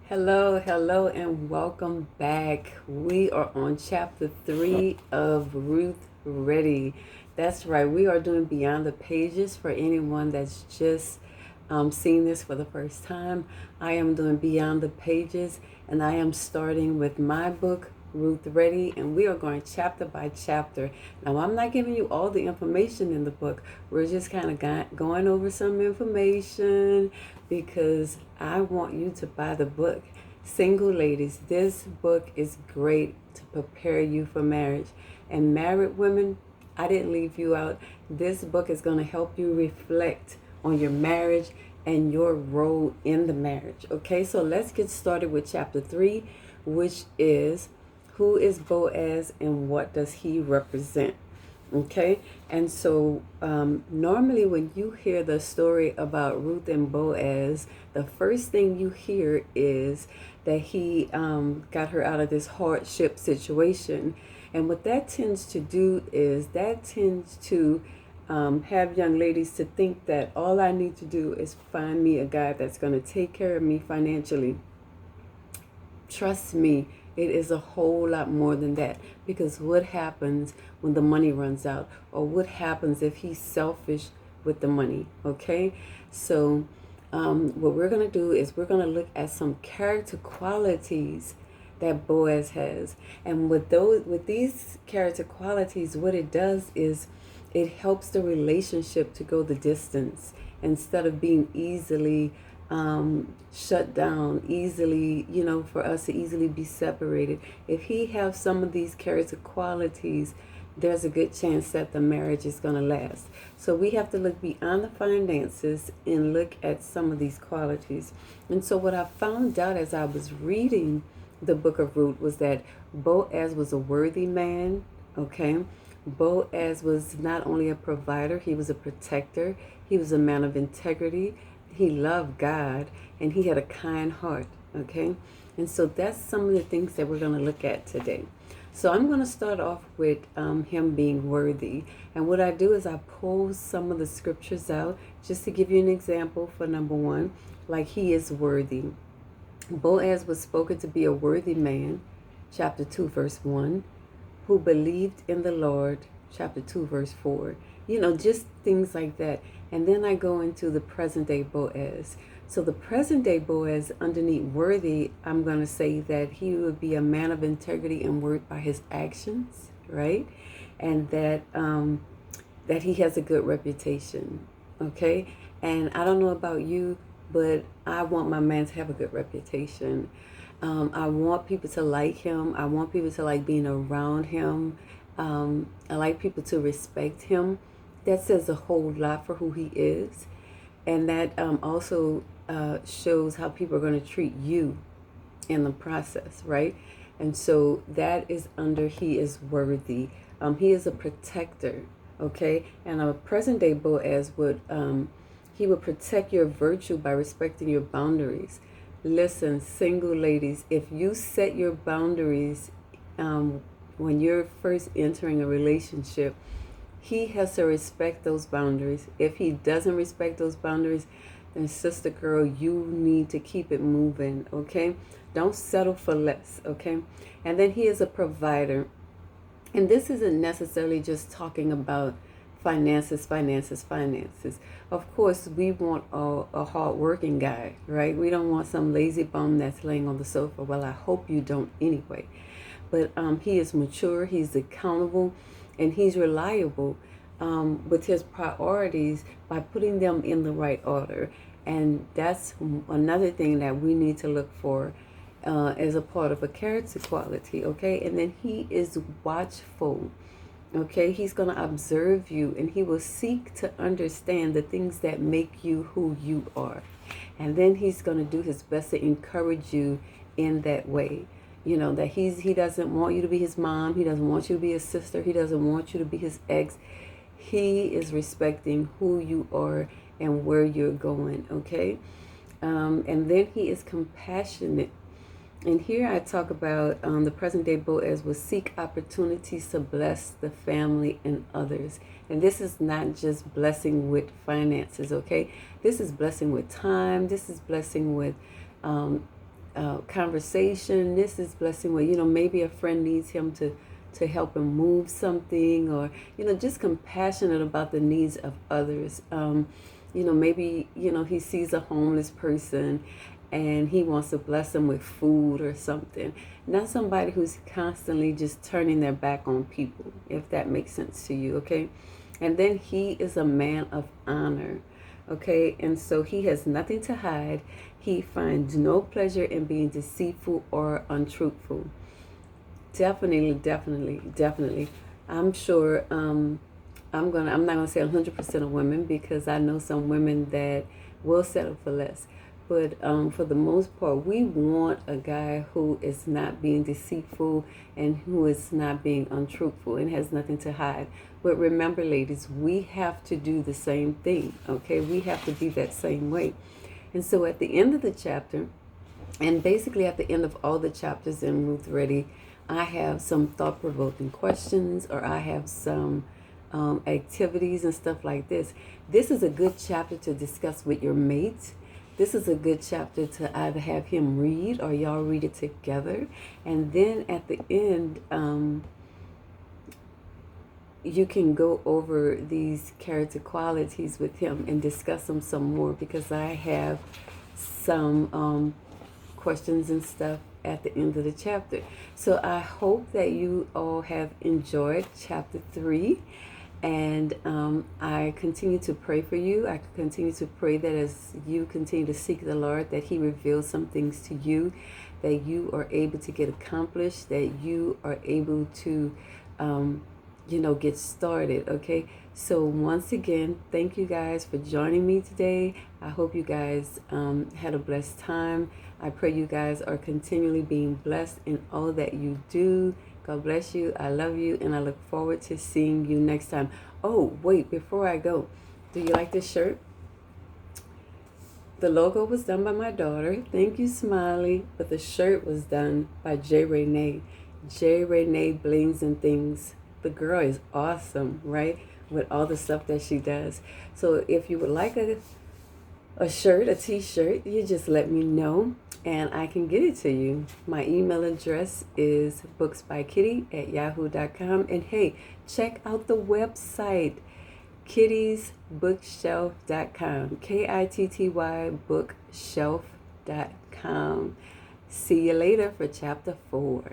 Hello, and welcome back. We are on chapter 3 of Ruth Ready. That's right, we are doing Beyond the Pages for anyone that's just seeing this for the first time. I am doing Beyond the Pages, and I am starting with my book, Ruth Ready, and we are going chapter by chapter. Now, I'm not giving you all the information in the book. We're just kind of going over some information because I want you to buy the book. Single ladies, this book is great to prepare you for marriage. And married women, I didn't leave you out. This book is going to help you reflect on your marriage and your role in the marriage. Okay, so let's get started with chapter 3, which is who is Boaz and what does he represent? Okay, and so normally when you hear the story about Ruth and Boaz, the first thing you hear is that he got her out of this hardship situation. And what that tends to do is that tends to have young ladies to think that all I need to do is find me a guy that's going to take care of me financially. Trust me, it is a whole lot more than that, because what happens when the money runs out, or what happens if he's selfish with the money? Okay, so what we're going to do is we're going to look at some character qualities that Boaz has, and with these character qualities, what it does is it helps the relationship to go the distance instead of being easily shut down, easily, for us to easily be separated. If he has some of these character qualities, there's a good chance that the marriage is going to last. So we have to look beyond the finances and look at some of these qualities. And so what I found out as I was reading the book of Ruth was that Boaz was a worthy man, okay? Boaz was not only a provider, he was a protector. He was a man of integrity. He loved God, and he had a kind heart, okay? And so that's some of the things that we're going to look at today. So I'm going to start off with him being worthy. And what I do is I pull some of the scriptures out just to give you an example for number one, like he is worthy. Boaz was spoken to be a worthy man, chapter 2, verse 1, who believed in the Lord, chapter 2, verse 4. Just things like that. And then I go into the present day Boaz. So the present day Boaz, underneath worthy, I'm going to say that he would be a man of integrity and worth by his actions, right? And that that he has a good reputation, okay? And I don't know about you, but I want my man to have a good reputation. I want people to like him. I want people to like being around him. I like people to respect him. That says a whole lot for who he is. And that also shows how people are going to treat you in the process, right? And so that is under he is worthy. He is a protector, okay? And a present day Boaz would, he would protect your virtue by respecting your boundaries. Listen, single ladies, if you set your boundaries when you're first entering a relationship, he has to respect those boundaries. If he doesn't respect those boundaries, then sister girl, you need to keep it moving, okay? Don't settle for less, okay? And then he is a provider. And this isn't necessarily just talking about finances. Of course, we want a hard-working guy, right? We don't want some lazy bum that's laying on the sofa. Well, I hope you don't anyway. But he is mature, he's accountable, and he's reliable with his priorities by putting them in the right order. And that's another thing that we need to look for as a part of a character quality, okay? And then he is watchful, okay? He's going to observe you, and he will seek to understand the things that make you who you are. And then he's going to do his best to encourage you in that way. That he doesn't want you to be his mom. He doesn't want you to be his sister. He doesn't want you to be his ex. He is respecting who you are and where you're going, okay? And then he is compassionate. And here I talk about the present day Boaz will seek opportunities to bless the family and others. And this is not just blessing with finances, okay? This is blessing with time. This is blessing with conversation. This is blessing where, maybe a friend needs him to help him move something, or, just compassionate about the needs of others. Maybe, he sees a homeless person and he wants to bless them with food or something. Not somebody who's constantly just turning their back on people, if that makes sense to you, okay? And then he is a man of honor, okay? And so he has nothing to hide. He finds no pleasure in being deceitful or untruthful. Definitely. I'm sure I'm not gonna say 100% of women, because I know some women that will settle for less. But for the most part, we want a guy who is not being deceitful and who is not being untruthful and has nothing to hide. But remember, ladies, we have to do the same thing, okay? We have to be that same way. And so at the end of the chapter, and basically at the end of all the chapters in Ruth Ready, I have some thought-provoking questions, or I have some activities and stuff like this. This is a good chapter to discuss with your mate. This is a good chapter to either have him read or y'all read it together. And then at the end, you can go over these character qualities with him and discuss them some more, because I have some questions and stuff at the end of the chapter. So I hope that you all have enjoyed chapter 3. And I continue to pray for you. I continue to pray that as you continue to seek the Lord, that he reveals some things to you, that you are able to get accomplished, that you are able to, get started, okay? So once again, thank you guys for joining me today. I hope you guys had a blessed time. I pray you guys are continually being blessed in all that you do. God bless you. I love you, and I look forward to seeing you next time. Oh, wait, before I go, do you like this shirt? The logo was done by my daughter. Thank you, Smiley. But the shirt was done by J. Renee. J. Renee Blings and Things. The girl is awesome, right? With all the stuff that she does. So if you would like a shirt, a t-shirt, you just let me know and I can get it to you. My email address is booksbykitty@yahoo.com. And hey, check out the website, kitty'sbookshelf.com. KITTY bookshelf.com. See you later for chapter 4.